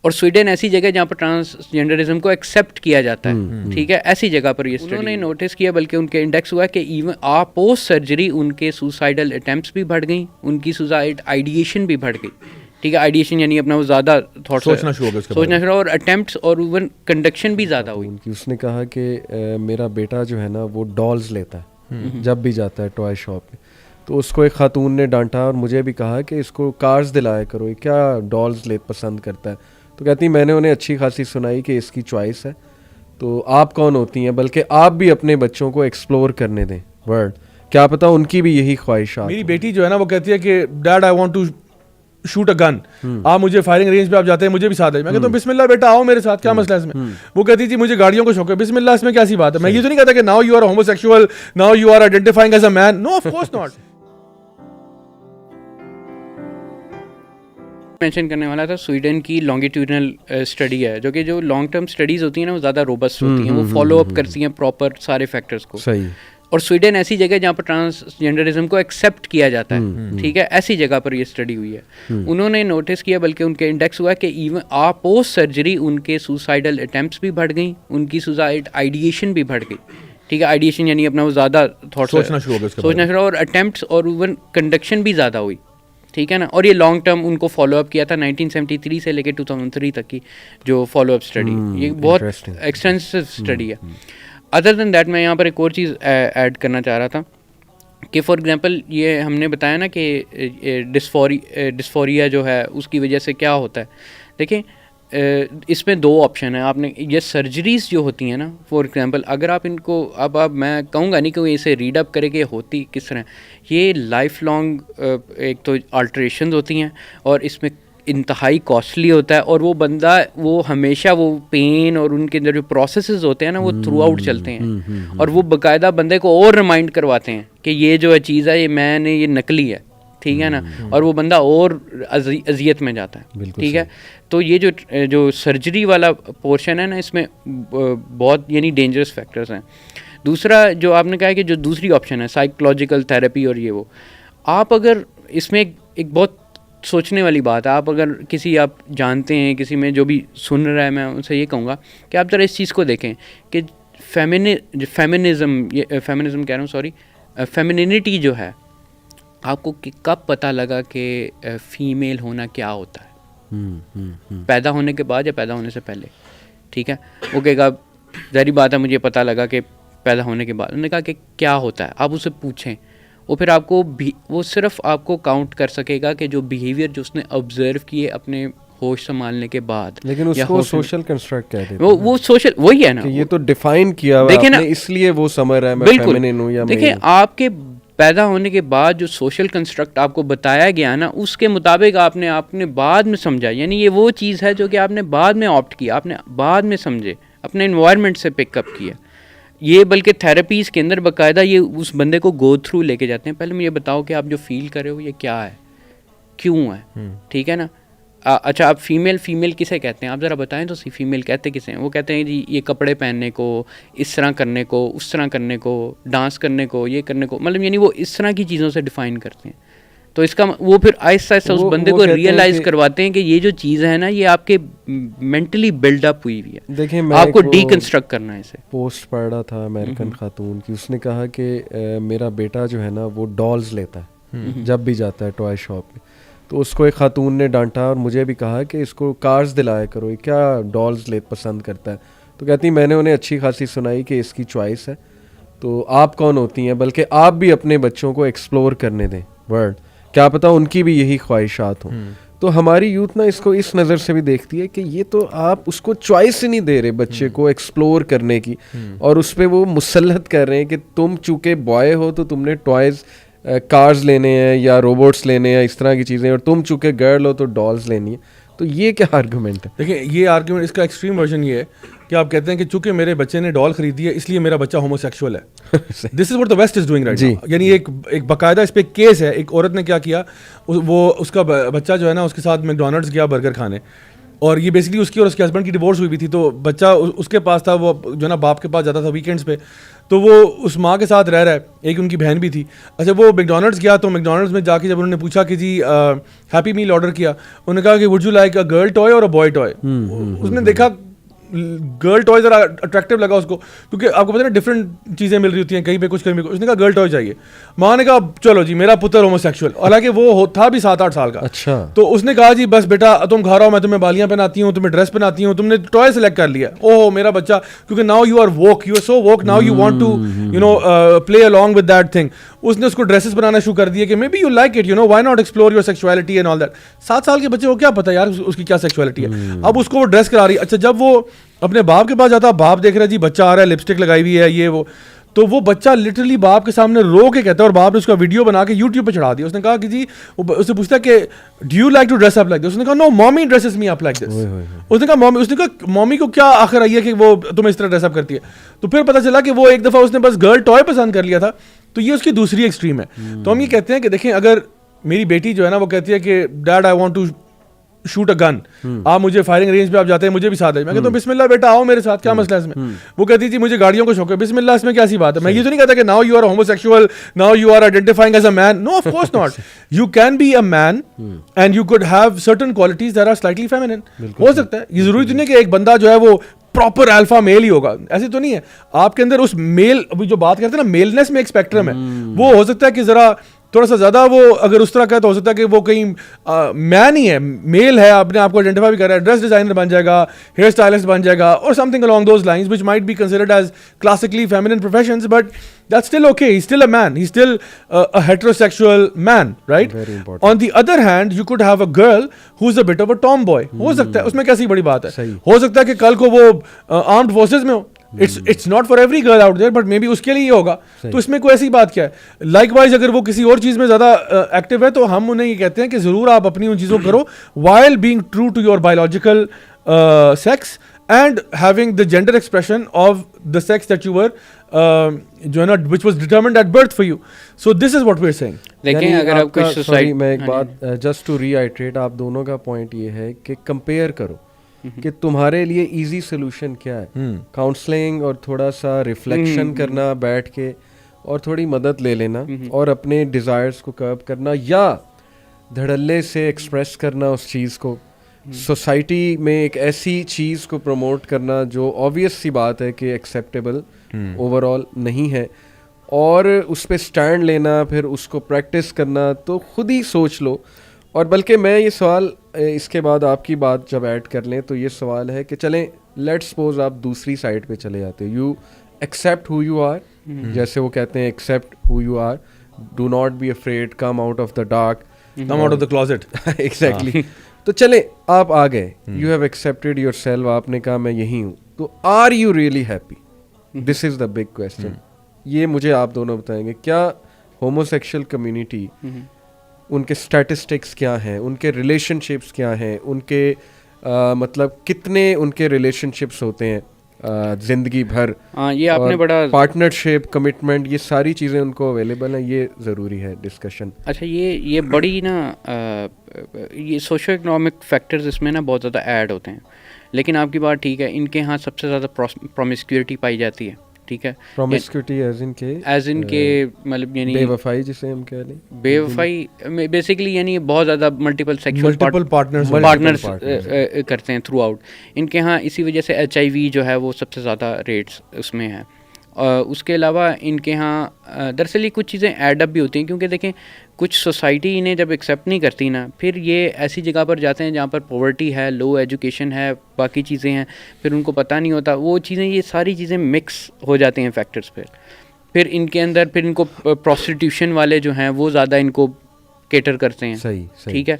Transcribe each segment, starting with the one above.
اور سویڈن ایسی جگہ جہاں پر ٹرانسجینڈرزم کو ایکسیپٹ کیا جاتا ہے, ٹھیک ہے, ایسی جگہ پر یہ انہوں نے نوٹس کیا, بلکہ ان کے انڈیکس ہوا کہ ایون پوسٹ سرجری ان کے سوسائڈل اٹیمپٹس بھی بڑھ گئیں, ان کی سوسائڈ آئیڈیشن بھی بڑھ گئی, ٹھیک ہے, آئیڈیشن یعنی اپنا وہ زیادہ سوچنا شروع اور اٹیمپٹس اور ایون کنڈکشن بھی زیادہ ہوئی. اس نے کہا کہ میرا بیٹا جو ہے نا وہ ڈالز لیتا ہے جب بھی جاتا ہے ٹوائے شاپ پہ, تو اس کو ایک خاتون نے ڈانٹا اور مجھے بھی کہا کہ اس کو کارز دلایا کرو, یہ کیا ڈالز پسند کرتا ہے. تو کہتی میں نے انہیں اچھی خاصی سنائی کہ اس کی چوائس ہے, تو آپ کون ہوتی ہیں, بلکہ آپ بھی اپنے بچوں کو ایکسپلور کرنے دیں ورلڈ, کیا پتہ ان کی بھی یہی خواہشات. میری بیٹی جو ہے نا وہ کہتی ہے کہ dad I want to shoot a gun, آپ مجھے فائرنگ رینج پہ آپ جاتے ہیں, مجھے بھی ساتھ ہے. میں کہتا ہوں بسم اللہ بیٹا آؤ میرے ساتھ, کیا مسئلہ ہے اس میں. وہ کہتی تھی مجھے گاڑیوں کا شوق ہے, بسم اللہ اس میں کیا سی بات ہے. میں یہ تو نہیں کہتا کہ now you are homosexual, now you are identifying as a man, no of course not. Mention کرنے والا تھا سویڈن کی لانگیٹیوڈنل اسٹڈی ہے, جو کہ جو لانگ ٹرم اسٹڈیز ہوتی ہیں نا وہ زیادہ روبسٹ ہوتی ہیں, وہ فالو اپ کرتی ہیں پراپر سارے فیکٹرز کو. صحیح. اور سویڈن ایسی جگہ جہاں پر ٹرانسجینڈرزم کو ایکسیپٹ کیا جاتا ہے, ٹھیک ہے, ایسی جگہ پر یہ اسٹڈی ہوئی ہے. انہوں نے نوٹس کیا, بلکہ ان کے انڈیکس ہوا کہ ایون پوسٹ سرجری ان کے سوسائڈل اٹیمپٹس بھی بڑھ گئیں, ان کی سوسائڈ آئیڈیشن بھی بڑھ گئی, ٹھیک ہے, آئیڈیشن یعنی اپنا وہ زیادہ سوچنا شروع اور اٹیمپٹس اور ایون کنڈکشن بھی زیادہ ہوئی, ٹھیک ہے نا. اور یہ لانگ ٹرم ان کو فالو اپ کیا تھا 1973 سے لے کے 2003 تک کی جو فالو اپ اسٹڈی, یہ بہت ایکسٹینسو اسٹڈی ہے. ادر دین دیٹ میں یہاں پر ایک اور چیز ایڈ کرنا چاہ رہا تھا کہ فار ایگزامپل یہ ہم نے بتایا نا کہ ڈسفوریا جو ہے اس کی وجہ سے کیا ہوتا ہے. دیکھیں اس میں دو آپشن ہیں. آپ نے یہ سرجریز جو ہوتی ہیں نا, فار ایگزامپل اگر آپ ان کو اب میں کہوں گا نہیں کہ وہ اسے ریڈ اپ کرے کہ ہوتی کس طرح, یہ لائف لانگ ایک تو آلٹریشنز ہوتی ہیں اور اس میں انتہائی کاسٹلی ہوتا ہے, اور وہ بندہ وہ ہمیشہ وہ پین اور ان کے اندر جو پروسیسز ہوتے ہیں نا وہ تھرو آؤٹ چلتے ہیں, اور وہ باقاعدہ بندے کو اور ریمائنڈ کرواتے ہیں کہ یہ جو چیز ہے یہ میں نے یہ نقلی ہے, ٹھیک ہے نا, اور وہ بندہ اور اذیت میں جاتا ہے, ٹھیک ہے. تو یہ جو سرجری والا پورشن ہے نا اس میں بہت یعنی ڈینجرس فیکٹرز ہیں. دوسرا جو آپ نے کہا کہ جو دوسری آپشن ہے سائیکولوجیکل تھراپی, اور یہ وہ آپ اگر اس میں ایک بہت سوچنے والی بات ہے, آپ اگر کسی آپ جانتے ہیں کسی میں جو بھی سن رہا ہے, میں ان سے یہ کہوں گا کہ آپ ذرا اس چیز کو دیکھیں کہ فیمنزم کہہ رہا ہوں سوری, فیمنینٹی جو ہے, آپ کو کب پتہ لگا کہ فیمیل ہونا کیا ہوتا ہے, پیدا ہونے کے بعد یا پیدا ہونے سے پہلے, ٹھیک ہے. وہ کہے گا ظاہری بات ہے مجھے پتہ لگا کہ پیدا ہونے کے بعد. انہوں نے کہا کہ کیا ہوتا ہے, آپ اسے پوچھیں, وہ پھر آپ کو وہ صرف آپ کو کاؤنٹ کر سکے گا کہ جو بیہیویئر جو اس نے آبزرو کیے اپنے ہوش سنبھالنے کے بعد. لیکن اس کو سوشل کنسٹرکٹ کہتے ہیں, وہ سوشل وہی ہے نا, یہ تو ڈیفائن کیا ہوا ہے نا, اس لیے وہ سمجھ رہا ہے میں فیمینن ہوں یا دیکھیں آپ کے پیدا ہونے کے بعد جو سوشل کنسٹرکٹ آپ کو بتایا گیا نا اس کے مطابق آپ نے بعد میں سمجھا, یعنی یہ وہ چیز ہے جو کہ آپ نے بعد میں آپٹ کیا, آپ نے بعد میں سمجھے, اپنے انوائرمنٹ سے پک اپ کیا. یہ بلکہ تھراپیز کے اندر باقاعدہ یہ اس بندے کو گو تھرو لے کے جاتے ہیں. پہلے مجھے بتاؤ کہ آپ جو فیل کر رہے ہو یہ کیا ہے, کیوں ہے, ٹھیک ہے نا. اچھا آپ فیمیل کسے کہتے ہیں, آپ ذرا بتائیں تو فیمیل کہتے کسے ہیں. وہ کہتے ہیں جی یہ کپڑے پہننے کو, اس طرح کرنے کو, اس طرح کرنے کو, ڈانس کرنے کو, یہ کرنے کو, مطلب یعنی وہ اس طرح کی چیزوں سے ڈیفائن کرتے ہیں. تو اس کا وہ پھر آہستہ آہستہ اس بندے کو ریئلائز کرواتے ہیں کہ یہ جو چیز ہے نا یہ آپ کے مینٹلی بلڈ اپ ہوئی ہوئی ہے. دیکھیں آپ کو ڈیکنسٹرکٹ کرنا ہے اسے. پوسٹ پڑھ رہا تھا امریکن خاتون کی, اس نے کہا کہ میرا بیٹا جو ہے نا وہ ڈالز لیتا ہے جب بھی جاتا ہے ٹوائے شاپ میں. تو اس کو ایک خاتون نے ڈانٹا اور مجھے بھی کہا کہ اس کو کارز دلایا کرو, یہ کیا ڈالز پسند کرتا ہے. تو کہتی میں نے انہیں اچھی خاصی سنائی کہ اس کی چوائس ہے, تو آپ کون ہوتی ہیں, بلکہ آپ بھی اپنے بچوں کو ایکسپلور کرنے دیں ورلڈ, کیا پتہ ان کی بھی یہی خواہشات ہوں. تو ہماری یوتھ نا اس کو اس نظر سے بھی دیکھتی ہے کہ یہ تو آپ اس کو چوائس ہی نہیں دے رہے بچے کو ایکسپلور کرنے کی, اور اس پہ وہ مسلط کر رہے ہیں کہ تم چونکہ بوائے ہو تو تم نے ٹوائز کارز لینے ہیں یا روبوٹس لینے ہیں, اس طرح کی چیزیں, اور تم چونکہ گرل ہو تو ڈالز لینی ہے. تو یہ کیا آرگومنٹ ہے؟ دیکھیں یہ آرگومنٹ, اس کا ایکسٹریم ورژن یہ ہے کہ آپ کہتے ہیں کہ چونکہ میرے بچے نے ڈال خریدی ہے اس لیے میرا بچہ ہومو سیکشول ہے. This is what the west is doing right now. یعنی ایک باقاعدہ اس پہ کیس ہے. ایک عورت نے کیا کیا, وہ اس کا بچہ جو ہے نا اس کے ساتھ میکڈونلڈس گیا برگر کھانے, اور یہ بیسکلی اس کی اور اس کے ہسبینڈ کی ڈیورس ہوئی بھی تھی, تو بچہ اس کے پاس تھا, وہ جو نا باپ کے پاس جاتا تھا ویکینڈس پہ, تو وہ اس ماں کے ساتھ رہ رہا ہے, ایک ان کی بہن بھی تھی. اچھا وہ میکڈونلڈس گیا, تو میکڈونلڈس میں جا کے جب انہوں نے پوچھا کہ جی ہیپی میل آرڈر کیا, انہوں نے کہا کہ would you like a girl toy اور اے بوائے ٹوائے. اس نے دیکھا گرل ٹوائے ذرا اٹریکٹیو لگا اس کو, کیونکہ آپ کو پتہ ہے ڈفرنٹ چیزیں مل رہی ہوتی ہیں, کہیں پہ کچھ کہیں پہ. اس نے کہا گرل ٹوائے چاہیے. ماں نے کہا چلو جی میرا پتر ہومو سیکشول, حالانکہ وہ تھا بھی 7-8 سال کا. اچھا, تو اس نے کہا جی بس بیٹا تم گھر آؤ, میں تمہیں بالیاں پہناتی ہوں, تمہیں ڈریس پہناتی ہوں, تم نے ٹوائے سلیکٹ کر لیا. اوہ میرا بچہ, کیونکہ now you are woke, you are so woke, now you want to you know play along with that thing. اس نے اس کو ڈریسز بنانا شروع کر دیے کہ maybe you like it, you know why not explore your sexuality and all that. 7 سال کے بچے کو کیا پتا یار اس کی کیا سیکشوالٹی ہے. اب اس کو وہ ڈریس کرا رہی. اچھا جب وہ اپنے باپ کے پاس جاتا, باپ دیکھ رہا ہے جی بچہ آ رہا ہے, لپسٹک لگائی ہوئی ہے یہ وہ, تو وہ بچہ لٹرلی باپ کے سامنے رو کے کہتا ہے, اور باپ نے اس کا ویڈیو بنا کے یوٹیوب پہ چڑھا دیا. اس نے کہا کہ جی اس سے پوچھتا کہ do you like to dress up like this. اس نے کہا نو مامی dresses me up like this. اس نے کہا مامی کو کیا آخر آئی ہے کہ وہ تمہیں اس طرح ڈریس اپ کرتی ہے. تو پھر پتہ چلا کہ وہ ایک دفعہ اس نے بس گرل ٹوائے پسند کر لیا تھا. تو یہ اس کی دوسری ایکسٹریم ہے. تو ہم یہ کہتے ہیں کہ دیکھیں اگر میری بیٹی جو ہے نا وہ کہتی ہے کہ dad I want to shoot a gun, آپ مجھے فائرنگ رینج پہ آپ جاتے ہیں, مجھے بھی ساتھ ہے. میں کہتا ہوں بسم اللہ بیٹا آؤ میرے ساتھ, کیا مسئلہ ہے اس میں. وہ کہتی تھی مجھے گاڑیوں کا شوق ہے. بسم اللہ اس میں کیا سی بات ہے. میں یہ تو نہیں کہتا کہ now you are homosexual, now you are identifying as a man. No of course not. You can be a man and you could have certain qualities that are slightly feminine. ہو سکتا ہے, یہ ضروری تو نہیں کہ ایک بندہ جو ہے وہ پراپر الفا میل ہی ہوگا, ایسے تو نہیں ہے. آپ کے اندر اس میل, ابھی جو بات کرتے ہیں نا میلنس میں ایک اسپیکٹرم ہے, وہ ہو سکتا ہے کہ ذرا تھوڑا سا زیادہ وہ اگر اس طرح کا ہے تو ہو سکتا ہے کہ وہ کہیں مین ہی ہے, میل ہے, اپنے آپ کو آئیڈینٹیفائی بھی کر رہا ہے, ڈریس ڈیزائنر بن جائے گا, ہیئر اسٹائلسٹ بن جائے گا, اور some thing along those lines which might be considered as classically feminine professions, but that's still okay. He's still a man. He's still a heterosexual man, right? On the other hand, you could have a girl who's a bit of a tomboy. ہو سکتا ہے, اس میں کیسی بڑی بات ہے. ہو سکتا ہے کہ کل کو وہ armed forces میں ہو. It's not for every girl out there, but maybe اس کے لیے یہ ہوگا. تو اس میں کوئی ایسی بات کیا ہے. لائک وائز اگر وہ کسی اور چیز میں زیادہ ایکٹیو ہے تو ہم انہیں یہ کہتے ہیں کہ ضرور آپ اپنی ان چیزوں کو کرو while being true to your biological sex and having the gender expression of the sex that you were جو ہے نا which was determined at birth for you. So this is what we're saying. دیکھیں اگر آپ کوئی society میں ایک بات جسٹ ٹو ری آئیٹریٹ, آپ دونوں کا پوائنٹ یہ ہے کہ کمپیئر کرو کہ تمہارے لیے ایزی سولوشن کیا ہے. کاؤنسلنگ اور تھوڑا سا ریفلیکشن کرنا بیٹھ کے, اور تھوڑی مدد لے لینا, اور اپنے ڈیزائرس کو کرب کرنا, یا دھڑلے سے ایکسپریس کرنا اس چیز کو. سوسائٹی میں ایک ایسی چیز کو پروموٹ کرنا جو آبویس سی بات ہے کہ ایکسیپٹیبل اوور آل نہیں ہے, اور اس پہ اسٹینڈ لینا, پھر اس کو پریکٹس کرنا, تو خود ہی سوچ لو. اور بلکہ میں یہ سوال اس کے بعد آپ کی بات جب ایڈ کر لیں تو یہ سوال ہے کہ چلیں لیٹ سپوز آپ دوسری سائڈ پہ چلے جاتے, you accept who you are, جیسے وہ کہتے ہیں accept who you are, do not be afraid, come out of the dark, come out of the closet. Exactly. تو چلیں آپ آ گئے, you have accepted yourself, آپ نے کہا میں یہی ہوں, تو are you really happy? This is the big question. یہ مجھے آپ دونوں بتائیں گے, کیا ہومو سیکشل کمیونٹی, ان کے اسٹیٹسٹکس کیا ہیں, ان کے ریلیشن شپس کیا ہیں, ان کے مطلب کتنے ان کے ریلیشن شپس ہوتے ہیں زندگی بھر, یہ آپ نے بڑا پارٹنرشپ, کمٹمنٹ, یہ ساری چیزیں ان کو اویلیبل ہیں, یہ ضروری ہے ڈسکشن. اچھا یہ بڑی نا یہ سوشو اکنامک فیکٹرز اس میں نا بہت زیادہ ایڈ ہوتے ہیں, لیکن آپ کی بات ٹھیک ہے, ان کے ہاں سب سے زیادہ پرومسکیورٹی پائی جاتی ہے. ٹھیک ہے, پرومسکیورٹی ایز ان کے مطلب یعنی بے وفائی جسے ہم کہہ لیں, بے وفائی بیسیکلی یعنی بہت زیادہ ملٹیپل سیکشول پارٹنرز کرتے ہیں تھرو آؤٹ. ان کے ہاں اسی وجہ سے HIV جو ہے وہ سب سے زیادہ ریٹس اس میں ہیں. اس کے علاوہ ان کے ہاں دراصل یہ کچھ چیزیں ایڈ اپ بھی ہوتی ہیں, کیونکہ دیکھیں کچھ سوسائٹی انہیں جب ایکسیپٹ نہیں کرتی نا, پھر یہ ایسی جگہ پر جاتے ہیں جہاں پر پاورٹی ہے, لو ایجوکیشن ہے, باقی چیزیں ہیں, پھر ان کو پتہ نہیں ہوتا وہ چیزیں, یہ ساری چیزیں مکس ہو جاتے ہیں فیکٹرز پھر ان کے اندر, پھر ان کو پروسٹیٹیوشن والے جو ہیں وہ زیادہ ان کو کیٹر کرتے ہیں. ٹھیک ہے,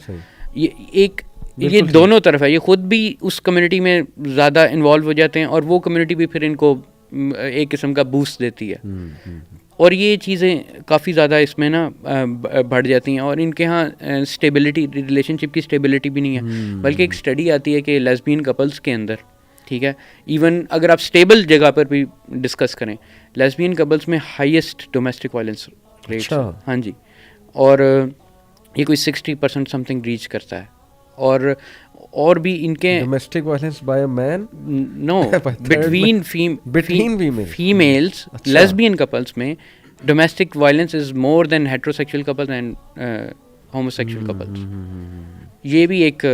یہ دونوں طرف ہے, یہ خود بھی اس کمیونٹی میں زیادہ انوالو ہو جاتے ہیں, اور وہ کمیونٹی بھی پھر ان کو ایک قسم کا بوسٹ دیتی ہے, اور یہ چیزیں کافی زیادہ اس میں نا بڑھ جاتی ہیں. اور ان کے ہاں اسٹیبلٹی, ریلیشن شپ کی اسٹیبلٹی بھی نہیں ہے, بلکہ ایک اسٹڈی آتی ہے کہ لیسبین کپلس کے اندر, ٹھیک ہے, ایون اگر آپ اسٹیبل جگہ پر بھی ڈسکس کریں, لیسبین کپلس میں ہائیسٹ ڈومیسٹک وائلنس ریٹس. ہاں جی, اور یہ کوئی 60% سم تھنگ ریچ کرتا ہے. اور بھی ان کے domestic violence by a man no between families lesbian couples میں domestic violence is more than heterosexual couples and homosexual couples. یہ بھی ایک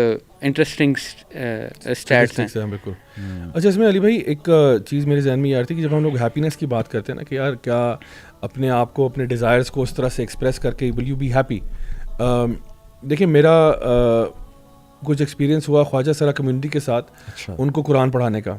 انٹرسٹنگ اسٹیٹس ہیں. بالکل. اچھا اس میں علی بھائی ایک چیز میرے ذہن میں یہ آ رہی تھی کہ جب ہم لوگ ہیپینس کی بات کرتے ہیں نا کہ یار کیا اپنے آپ کو اپنے ڈیزائرس کو اس طرح سے ایکسپریس کر کے ول یو بی ہیپی. دیکھیں میرا کچھ ایکسپیرینس ہوا خواجہ سرا کمیونٹی کے ساتھ ان کو قرآن پڑھانے کا.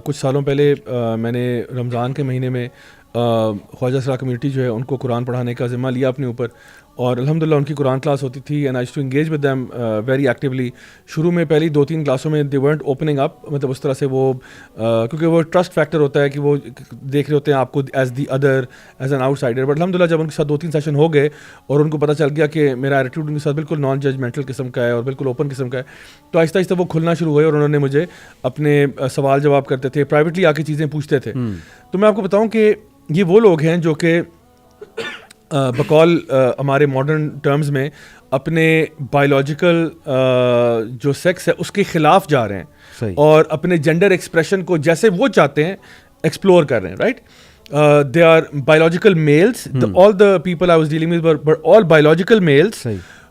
کچھ سالوں پہلے میں نے رمضان کے مہینے میں خواجہ سرا کمیونٹی جو ہے ان کو قرآن پڑھانے کا ذمہ لیا اپنے اوپر, اور الحمدللہ ان کی قرآن کلاس ہوتی تھی and I used to engage with them very actually. شروع میں پہلی 2-3 کلاسوں میں دے ورنٹ اوپننگ اپ, مطلب اس طرح سے وہ کیونکہ وہ ٹرسٹ فیکٹر ہوتا ہے کہ وہ دیکھ رہے ہوتے ہیں آپ کو as the other, as an out cider. But الحمدللہ جب ان کے ساتھ 2-3 سیشن ہو گئے اور ان کو پتہ چل گیا کہ میرا ایٹیٹیوڈ ان کے ساتھ بالکل نان ججمنٹل قسم کا ہے اور بالکل اوپن قسم کا ہے, تو آہستہ آہستہ وہ کھلنا شروع ہوئے اور انہوں نے مجھے اپنے سوال جواب کرتے تھے, پرائیویٹلی آ کے چیزیں پوچھتے تھے. تو میں آپ کو بتاؤں کہ یہ وہ لوگ ہیں جو کہ بقول ہمارے ماڈرن ٹرمز میں اپنے بایولوجیکل جو سیکس ہے اس کے خلاف جا رہے ہیں اور اپنے جینڈر ایکسپریشن کو جیسے وہ چاہتے ہیں ایکسپلور کر رہے ہیں. Right, they are biological males. All the people I was dealing with were all biological males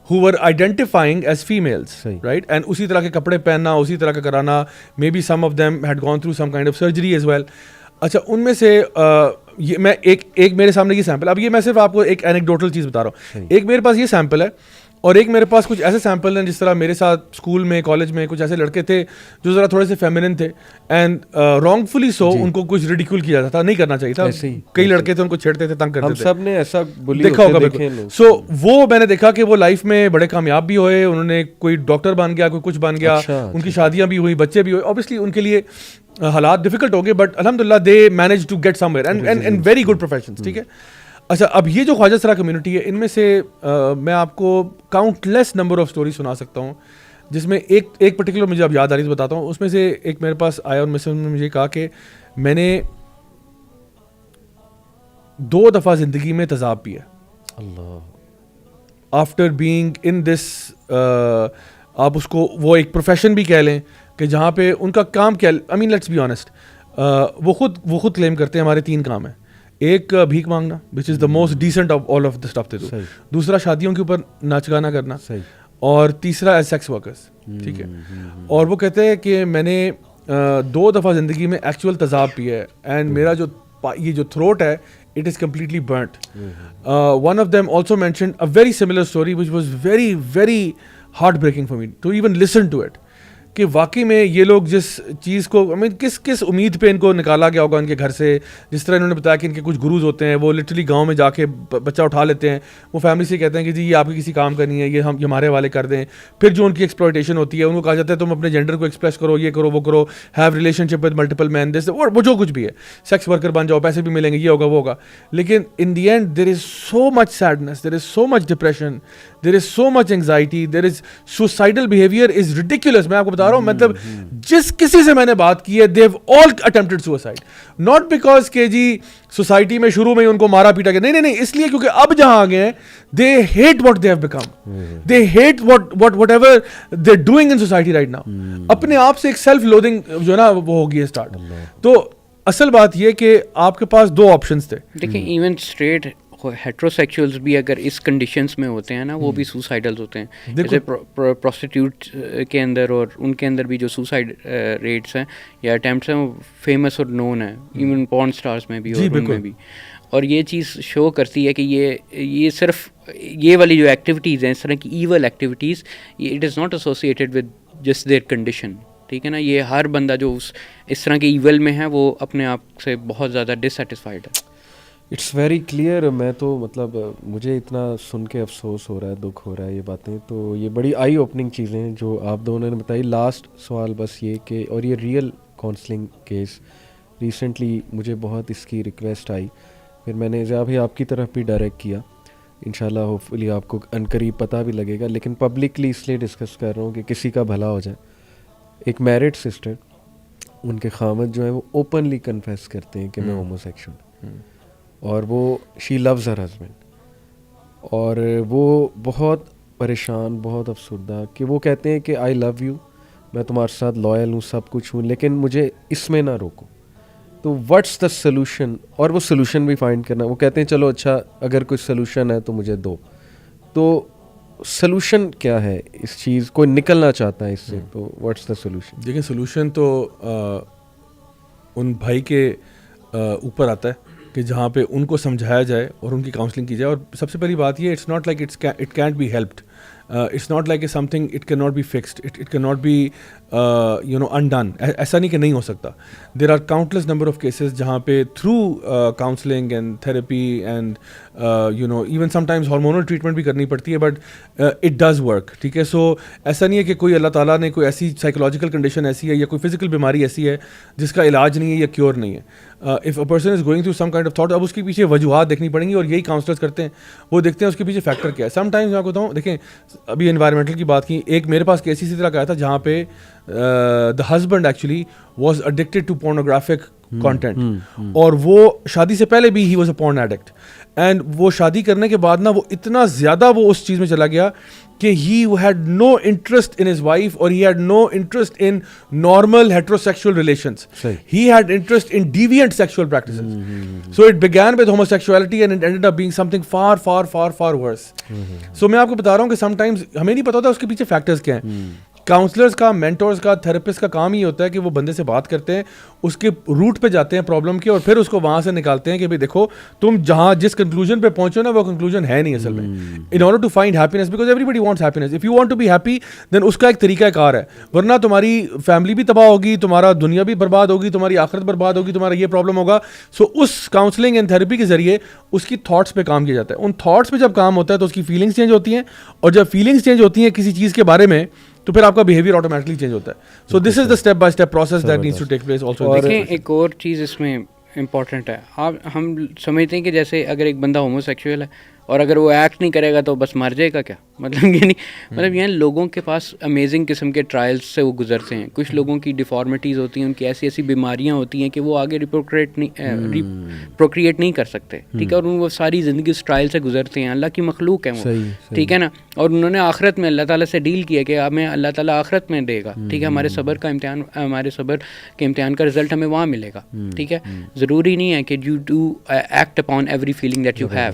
who were identifying as females, right? And اسی طرح کے کپڑے پہننا, اسی طرح کا کرانا, maybe some of them had gone through some kind of surgery as well. اچھا ان میں سے یہ میں ایک میرے سامنے یہ سیمپل, اب یہ میں صرف آپ کو ایک اینیکڈوٹل چیز بتا رہا ہوں. ایک میرے پاس یہ سیمپل ہے اور ایک میرے پاس کچھ ایسے سیمپل ہیں جس طرح میرے ساتھ اسکول میں کالج میں کچھ ایسے لڑکے تھے جو ذرا تھوڑے سے فیمنن تھے اینڈ رانگ فلی سو ان کو کچھ ریڈیکول کیا جاتا تھا, نہیں کرنا چاہیے تھا. کئی لڑکے تھے ان کو چھیڑتے تھے, تنگ کرتے تھے, سب نے ایسا دیکھا ہوگا بالکل. سو وہ میں نے دیکھا کہ وہ لائف میں بڑے کامیاب بھی ہوئے, انہوں نے کوئی ڈاکٹر بن گیا, کوئی کچھ بن گیا, ان کی شادیاں بھی ہوئی, بچے بھی ہوئے. اوبیسلی ان کے لیے حالات ڈیفیکلٹ ہو گئے بٹ الحمدللہ they manage to get somewhere and very good professions. ٹھیک ہے. اچھا اب یہ جو خواجہ سرا کمیونٹی ہے ان میں سے میں آپ کو count less number of story سنا سکتا ہوں جس میں ایک پرٹیکولر مجھے اب یاد آ رہی ہے بتاتا ہوں. اس میں سے ایک میرے پاس آیا اور میں نے مجھے کہا کہ میں نے 2 دفعہ زندگی میں تذاب پیا آفٹر بینگ ان دس, آپ اس کو وہ ایک پروفیشن بھی کہہ لیں کہ جہاں پہ ان کا کام کیا, آئی مین لیٹس بی آنیسٹ, وہ خود کلیم کرتے ہیں ہمارے 3 کام ہیں. ایک بھیک مانگنا which is the most decent of all of the stuff they do, دوسرا شادیوں کے اوپر ناچ گانا کرنا, اور تیسرا ایز سیکس ورکرز. ٹھیک ہے. اور وہ کہتے ہیں کہ میں نے 2 دفعہ زندگی میں ایکچوئل تذاب پیا ہے اینڈ میرا یہ جو تھروٹ ہے it is completely burnt. One of them also mentioned a very similar story which was very very heartbreaking for me to even listen to it. کہ واقعی میں یہ لوگ جس چیز کو کس امید پہ ان کو نکالا گیا ہوگا ان کے گھر سے, جس طرح انہوں نے بتایا کہ ان کے کچھ گروز ہوتے ہیں وہ لٹرلی گاؤں میں جا کے بچہ اٹھا لیتے ہیں, وہ فیملی سے کہتے ہیں کہ جی یہ آپ کی کسی کام کرنی ہے, یہ ہمارے حوالے کر دیں. پھر جو ان کی ایکسپلوئٹیشن ہوتی ہے ان کو کہا جاتا ہے تم اپنے جینڈر کو ایکسپریس کرو, یہ کرو وہ کرو, have relationship with multiple men, وہ جو کچھ بھی ہے, سیکس ورکر بن جاؤ, پیسے بھی ملیں گے, یہ ہوگا وہ ہوگا. لیکن in the end there is so much sadness, there is so much depression, there is so much anxiety, there is suicidal behaviour is ridiculous. میں آپ کو بتا رہا ہوں, مطلب جس کسی سے میں نے بات کی ہے they have all attempted suicide, not because کہ جی سوسائٹی میں شروع میں ان کو مارا پیٹا گیا, نہیں, اس لیے کیونکہ اب جہاں آ گئے ہیں they hate what they have become, they hate whatever they are doing in society right now. اپنے آپ سے ایک سیلف لودنگ جو ہے نا وہ ہوگی اسٹارٹ. تو اصل بات یہ کہ آپ کے پاس 2 آپشنس تھے. دیکھیں ایون اسٹریٹ ہیٹروسیکشولز بھی اگر اس کنڈیشنس میں ہوتے ہیں نا وہ بھی سوسائڈلز ہوتے ہیں. جیسے پروسٹیٹیوٹ کے اندر اور ان کے اندر بھی جو سوسائڈ ریٹس ہیں یا اٹیمپٹس ہیں وہ فیمس اور نون ہیں, ایون پورن اسٹارس میں بھی اور ان میں بھی. اور یہ چیز شو کرتی ہے کہ یہ صرف یہ والی جو ایکٹیویٹیز ہیں اس طرح کی evil activities, it is not associated with just their condition. ٹھیک ہے نا. یہ ہر بندہ جو اس طرح کے ایول میں ہے وہ اپنے آپ سے بہت زیادہ ڈسسیٹسفائڈ ہے. It's very clear. میں تو مطلب مجھے اتنا سن کے افسوس ہو رہا ہے, دکھ ہو رہا ہے یہ باتیں. تو یہ بڑی آئی اوپننگ چیزیں ہیں جو آپ دونوں نے بتائی. لاسٹ سوال بس یہ کہ, اور یہ ریئل کاؤنسلنگ کیس ریسنٹلی مجھے بہت اس کی ریکویسٹ آئی, پھر میں نے ضیاء بھائی آپ کی طرف بھی ڈائریکٹ کیا. انشاءاللہ ہوپ فلی آپ کو عنقریب پتہ بھی لگے گا, لیکن پبلکلی اس لیے ڈسکس کر رہا ہوں کہ کسی کا بھلا ہو جائے. ایک میرڈ سسٹر, ان کے خامد جو ہیں وہ اوپنلی کنفیس کرتے ہیں کہ میں ہومو سیکشول, اور وہ شی لوز ہر ہسبینڈ, اور وہ بہت پریشان, بہت افسردہ, کہ وہ کہتے ہیں کہ آئی لو یو, میں تمہارے ساتھ لائل ہوں, سب کچھ ہوں, لیکن مجھے اس میں نہ روکو. تو واٹس دا سلوشن, اور وہ سلوشن بھی فائنڈ کرنا. وہ کہتے ہیں چلو اچھا اگر کوئی سلوشن ہے تو مجھے دو. تو سلوشن کیا ہے اس چیز, کوئی نکلنا چاہتا ہے اس سے, تو واٹس دا سلوشن؟ دیکھیں سلوشن تو ان بھائی کے اوپر آتا ہے کہ جہاں پہ ان کو سمجھایا جائے اور ان کی کاؤنسلنگ کی جائے. اور سب سے پہلی بات یہ, it's not like it can't be helped, it's not like something it can not be fixed, it can not be undone. ایسا نہیں کہ نہیں ہو سکتا. There are countless number of cases جہاں پہ through counselling and therapy and even sometimes hormonal treatment بھی کرنی پڑتی ہے, بٹ اٹ ڈز ورک. ٹھیک ہے, سو ایسا نہیں ہے کہ کوئی اللہ تعالیٰ نے کوئی ایسی سائیکولوجیکل کنڈیشن ایسی ہے یا کوئی فزیکل بیماری ایسی ہے جس کا علاج نہیں ہے یا کیور نہیں ہے. If a person is going through some kind of thought, اب اس کے پیچھے وجوہات دیکھنی پڑیں گی, اور یہی کاؤنسلرز کرتے ہیں, وہ دیکھتے ہیں اس کے پیچھے فیکٹر کیا ہے. سم ٹائمز میں آپ کو بتاؤں, دیکھیں ابھی انوائرمنٹل کی بات کی, ایک میرے پاس کیس اسی طرح کا آیا تھا جہاں پہ the husband actually was addicted to pornographic content, اور وہ شادی سے پہلے بھی ہی was a porn addict, and وہ شادی کرنے کے بعد نا وہ اتنا زیادہ وہ اس چیز میں چلا گیا کہ he had no interest in his wife, اور he had no interest in normal heterosexual relations, he had interest in deviant sexual practices. So it begin with homosexuality and it ended up being something far far far far worse. So میں آپ کو بتا رہا ہوں کہ some times ہمیں نہیں پتا ہوتا اس کے پیچھے فیکٹرز کیا ہیں. کاؤنسلرز کا, مینٹورز کا, تھراپسٹ کا کام یہ ہوتا ہے کہ وہ بندے سے بات کرتے ہیں, اس کے روٹ پہ جاتے ہیں پرابلم کے, اور پھر اس کو وہاں سے نکالتے ہیں کہ بھائی دیکھو تم جہاں جس کنکلوژن پہ پہنچو نا وہ کنکلوژن ہے نہیں اصل میں. In order to find happiness, because everybody wants happiness, if you want to be happy then اس کا ایک طریقہ کار ہے, ورنہ تمہاری فیملی بھی تباہ ہوگی, تمہارا دنیا بھی برباد ہوگی, تمہاری آخرت برباد ہوگی, تمہارا یہ پرابلم ہوگا. سو اس کاؤنسلنگ اینڈ تھراپی کے ذریعے اس کی تھاٹس پہ کام کیا جاتا ہے. ان تھاٹس پہ جب کام ہوتا ہے تو اس کی فیلنگس چینج ہوتی ہیں, اور جب فیلنگس چینج ہوتی ہیں کسی چیز کے بارے میں تو پھر آپ کا بیہیویئر آٹومیٹکلی چینج ہوتا ہے. So this is the step by step process that needs to take place also. دیکھیں ایک اور چیز اس میں امپورٹنٹ ہے, ہم سمجھتے ہیں کہ جیسے اگر ایک بندہ ہومو سیکشول ہے اور اگر وہ ایکٹ نہیں کرے گا تو بس مر جائے گا کیا, مطلب یہ نہیں, مطلب یہ لوگوں کے پاس امیزنگ قسم کے ٹرائلس سے وہ گزرتے ہیں. کچھ لوگوں کی ڈیفارمیٹیز ہوتی ہیں, ان کی ایسی ایسی بیماریاں ہوتی ہیں کہ وہ آگے پروکریٹ نہیں کر سکتے. ٹھیک ہے, اور وہ ساری زندگی اس ٹرائل سے گزرتے ہیں. اللہ کی مخلوق ہے وہ, ٹھیک ہے نا, اور انہوں نے آخرت میں اللہ تعالیٰ سے ڈیل کیا کہ ہمیں اللہ تعالیٰ آخرت میں دے گا. ٹھیک ہے, ہمارے صبر کا امتحان, ہمارے صبر کے امتحان کا رزلٹ ہمیں وہاں ملے گا. ٹھیک ہے, ضروری نہیں ہے کہ you do act upon every feeling that you have.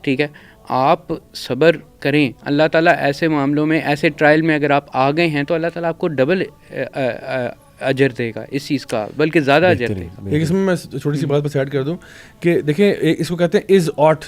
ٹھیک ہے, آپ صبر کریں. اللہ تعالیٰ ایسے معاملوں میں, ایسے ٹرائل میں اگر آپ آ گئے ہیں تو اللہ تعالیٰ آپ کو ڈبل اجر دے گا اس چیز کا, بلکہ زیادہ اجر دے گا. ایک اس میں چھوٹی سی بات بس ایڈ کر دوں کہ دیکھیں اس کو کہتے ہیں از آٹ,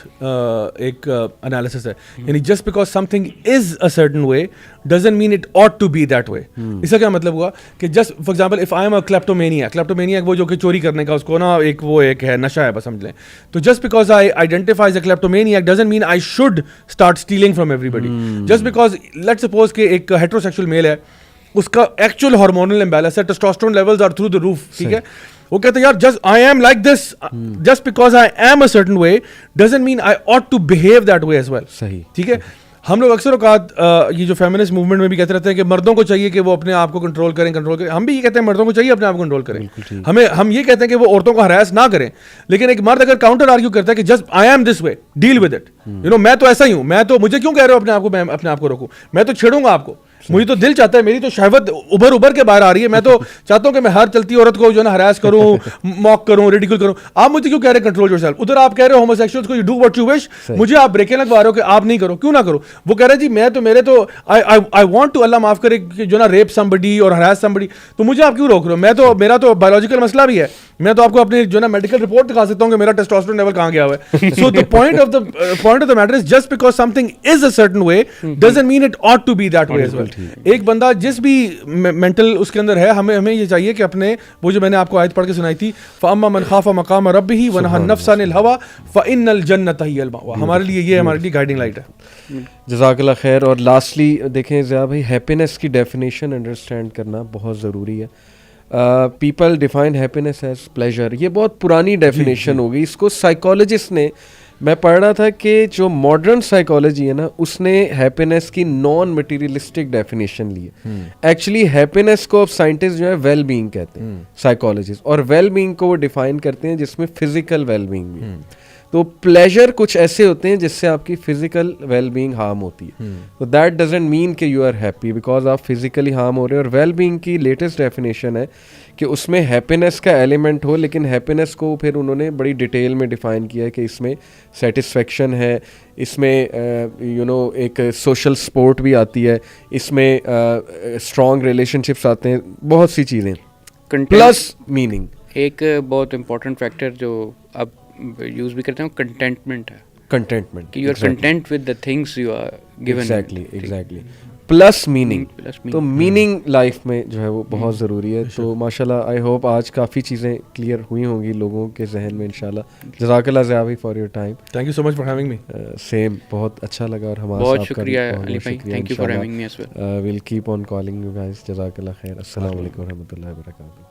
ایک انالیسس ہے, یعنی just because something is a certain way doesn't mean it ought to be that way. اس کا کیا مطلب ہوا کہ just for example if I am a kleptomania وہ جو کہ چوری کرنے کا اس کو نا ایک وہ ایک ہے نشہ ہے بس سمجھ لیں, تو just because I identify as a kleptomania doesn't mean I should start stealing from everybody. Just because let suppose کہ ایک ہیٹروسیکشول میل ہے, اس کا ایکچوئل ہارمونل امبیلنس ہے, testosterone levels are through the roof. ٹھیک ہے, وہ کہتے ہیں یار just I am like this, just because I am a certain way doesn't mean I ought to behave that way as well. صحیح, ٹھیک ہے. ہم لوگ اکثر اوقات یہ جو فیمنسٹ موومنٹ میں بھی کہتے رہتے ہیں کہ مردوں کو چاہیے کہ وہ اپنے آپ کو کنٹرول کریں. ہم بھی یہ کہتے ہیں مردوں کو چاہیے اپنے آپ کو کنٹرول کریں. ہم یہ کہتے ہیں کہ وہ عورتوں کو ہراس نہ کریں, لیکن ایک مرد اگر کاؤنٹر آرگیو کرتا ہے کہ just I am this way, deal with it, میں تو ایسا ہی ہوں, میں تو مجھے کیوں کہہ رہے ہو اپنے آپ کو, میں اپنے آپ کو روکوں, میں تو چھیڑوں گا آپ کو, مجھے تو دل چاہتا ہے, میری تو شہوت ابھر کے باہر آ رہی ہے, میں تو چاہتا ہوں کہ میں ہر چلتی عورت کو جو ہے نا ہراس کروں, موک کروں, ریڈیکل کروں. آپ مجھے کیوں کہہ رہے ہیں کنٹرول یورسیلف, ادھر آپ کہہ رہے ہو ہوموسیکشولز کو you do what you wish, مجھے آپ بریکیں لگوا رہے ہو کہ آپ نہیں کرو, کیوں نہ کرو. وہ کہہ رہے جی میں تو میرے تو آئی وانٹ ٹو, اللہ معاف کرے, جو نا ریپ سمبڈی اور ہراس سمبڈی, تو مجھے آپ کیوں روک رہے ہو, میں تو میرا تو بایولوجیکل مسئلہ بھی ہے, میں تو آپ کو اپنی جو نا میڈیکل رپورٹ دکھا سکتا ہوں کہ میرا ٹیسٹوسٹیرون لیول کہاں گیا ہوا ہے. So the point of the matter is just because something is a certain way doesn't mean it ought to be that way as well. ایک بندہ جس بھی مینٹل اس کے اندر ہے, ہمیں یہ چاہیے کہ اپنے وہ جو میں نے آپ کو آیت پڑھ کے سنائی تھی, فَأَمَّا مَنْ خَافَ مَقَامَ رَبِّهِ وَنَهَى النَّفْسَ عَنِ الْهَوَىٰ فَإِنَّ الْجَنَّةَ هِيَ الْمَأْوَىٰ, ہمارے لیے یہ ہمارے لیے گائیڈنگ لائٹ ہے. جزاک اللہ خیر. اور لاسٹلی دیکھیں ضیاء بھائی, ہیپینس کی ڈیفینیشن انڈرسٹینڈ کرنا بہت ضروری ہے. People define happiness as pleasure, یہ بہت پرانی ڈیفینیشن ہوگی. اس کو سائیکالوجسٹ نے, میں پڑھ رہا تھا کہ جو ماڈرن سائیکالوجی ہے نا, اس نے ہیپینس کی نان مٹیریلسٹک ڈیفینیشن لی ہے. ایکچولی ہیپینس کو سائنٹسٹ جو ہے ویل بینگ کہتے ہیں, سائیکالوجسٹ, اور ویل بینگ کو وہ ڈیفائن کرتے ہیں جس میں فزیکل ویل بینگ بھی. تو پلیجر کچھ ایسے ہوتے ہیں جس سے آپ کی فزیکل ویل بینگ ہارم ہوتی ہے. تو دیٹ ڈزنٹ مین کہ یو آر ہیپی بیکاز آپ فزیکلی ہارم ہو رہے ہیں. اور ویل بینگ کی لیٹسٹ ڈیفینیشن ہے کہ اس میں ہیپینس کا ایلیمنٹ ہو, لیکن ہیپینس کو پھر انہوں نے بڑی ڈیٹیل میں ڈیفائن کیا ہے کہ اس میں سیٹسفیکشن ہے, اس میں ایک سوشل سپورٹ بھی آتی ہے, اس میں اسٹرانگ ریلیشن شپس آتے ہیں, بہت سی چیزیں, پلس میننگ. ایک بہت امپورٹنٹ فیکٹر جو اب یوز بھی کرتے ہیں کنٹینٹمنٹ ہے. کنٹینٹمنٹ, کہ you are content with the things you are given. Exactly. Plus meaning. تو میننگ لائف میں جو ہے وہ بہت ضروری ہے. تو ماشاء اللہ آئی ہوپ آج کافی چیزیں کلیئر ہوئی ہوں گی لوگوں کے ذہن میں انشاءاللہ. جزاک اللہ ضیابی for your time. Thank you so much for having me. Same, بہت اچھا لگا. اور ہمارا بہت شکریہ علی بھائی, thank you for having me as well. Well keep on calling you guys. جزاک اللہ خیر. السلام علیکم و رحمۃ اللہ وبرکاتہ.